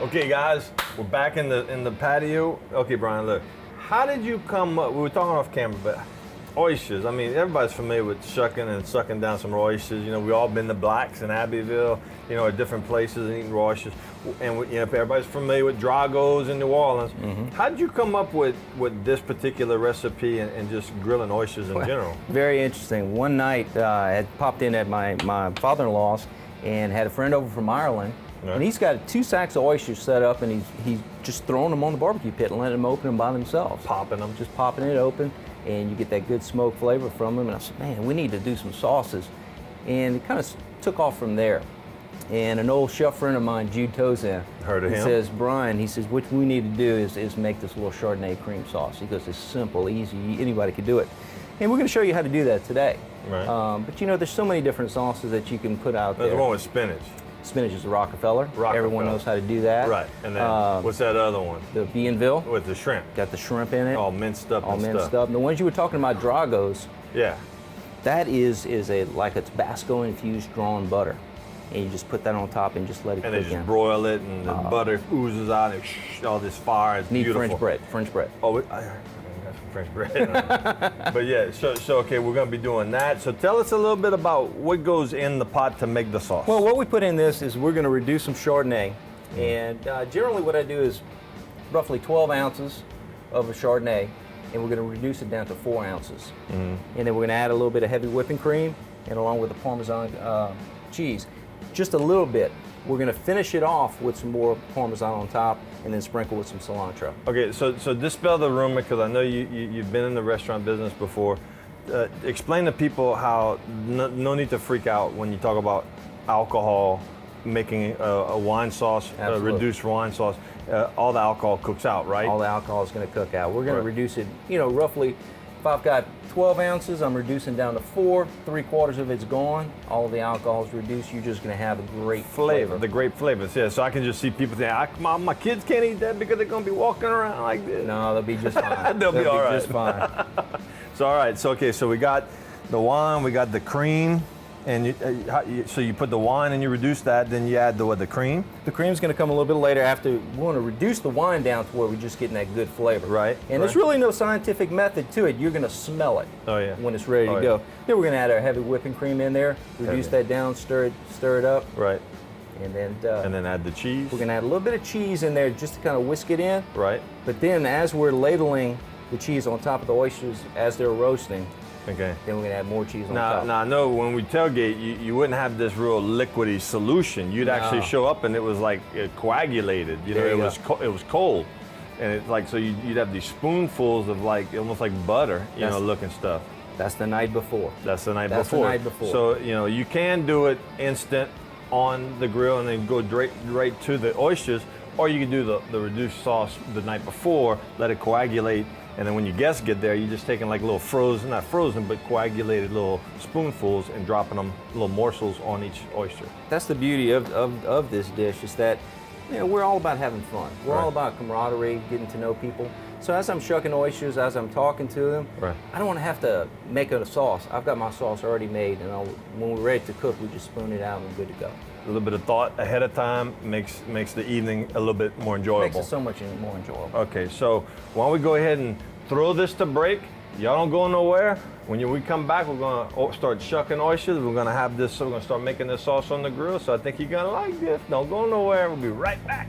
Okay, guys, we're back in the patio. Okay, Brian, look. How did you come up? We were talking off camera, but oysters. I mean, everybody's familiar with shucking and sucking down some oysters. You know, we all been to Blacks in Abbeville, you know, at different places and eating raw oysters. And you know, everybody's familiar with Dragos in New Orleans. How did you come up with this particular recipe and just grilling oysters in general? Very interesting. One night, I had popped in at my father-in-law's and had a friend over from Ireland. Right. And he's got 2 sacks of oysters set up, and he's just throwing them on the barbecue pit and letting them open them by themselves. Popping them. Just popping it open, and you get that good smoke flavor from them. And I said, man, we need to do some sauces. And it kind of took off from there. And an old chef friend of mine, Jude Tozan, heard of him? He says, Brian, he says, what we need to do is make this little Chardonnay cream sauce. He goes, it's simple, easy, anybody can do it. And we're going to show you how to do that today. Right. But you know, there's so many different sauces that you can put out there. There's one with spinach. Spinach is a Rockefeller. Everyone knows how to do that. Right. And then what's that other one? The Bienville. With the shrimp. Got the shrimp in it. All minced up. All minced up. And the ones you were talking about, Dragos. Yeah. That is like a Tabasco infused drawn butter, and you just put that on top and just let it cook in. And they just broil it, and the butter oozes out, and all this fire. It's beautiful. French bread. French bread. Oh, I got some French bread. But yeah, so okay, we're gonna be doing that. So tell us a little bit about what goes in the pot to make the sauce. Well, what we put in this is we're gonna reduce some Chardonnay, and generally what I do is roughly 12 ounces of a Chardonnay, and we're gonna reduce it down to 4 ounces. And then we're gonna add a little bit of heavy whipping cream, and along with the Parmesan cheese, just a little bit. We're gonna finish it off with some more Parmesan on top, and then sprinkle with some cilantro. Okay, so dispel the rumor, because I know you've been in the restaurant business before. Explain to people how no need to freak out when you talk about alcohol, making a wine sauce, a reduced wine sauce. All the alcohol cooks out, right? All the alcohol is going to cook out. We're going to reduce it, you know, roughly, if I've got 12 ounces, I'm reducing down to 4. 3/4 of it's gone. All of the alcohol is reduced. You're just going to have a great flavor. The great flavors, yeah. So I can just see people saying, my kids can't eat that because they're going to be walking around like this. No, they'll be just fine. they'll be all right. Just fine. So, all right. So, okay, so we got the wine, we got the cream. And so you put the wine and you reduce that, then you add the cream? The cream's going to come a little bit later after. We want to reduce the wine down to where we're just getting that good flavor. Right. And there's really no scientific method to it. You're going to smell it when it's ready to go. Then we're going to add our heavy whipping cream in there, reduce that down, stir it up. Right. And then add the cheese? We're going to add a little bit of cheese in there just to kind of whisk it in. Right. But then as we're ladling the cheese on top of the oysters as they're roasting, okay. Then we're going to add more cheese on top. Now, I know when we tailgate, you wouldn't have this real liquidy solution. You'd actually show up and it was like coagulated. You know, it was cold. And it's like, so you'd have these spoonfuls of like, almost like butter, you know, looking stuff. That's the night before. That's the night before. That's the night before. So, you know, you can do it instant on the grill and then go right to the oysters, or you can do the reduced sauce the night before, let it coagulate, and then when your guests get there, you're just taking like little frozen, not frozen, but coagulated little spoonfuls and dropping them, little morsels on each oyster. That's the beauty of this dish, is that, you know, we're all about having fun. We're all about camaraderie, getting to know people. So as I'm shucking oysters, as I'm talking to them, I don't want to have to make a sauce. I've got my sauce already made, and when we're ready to cook, we just spoon it out and we're good to go. A little bit of thought ahead of time makes the evening a little bit more enjoyable. Makes it so much more enjoyable. Okay, so why don't we go ahead and throw this to break. Y'all don't go nowhere. When we come back, we're gonna start shucking oysters. We're gonna have this, so we're gonna start making this sauce on the grill. So I think you're gonna like this. Don't go nowhere. We'll be right back.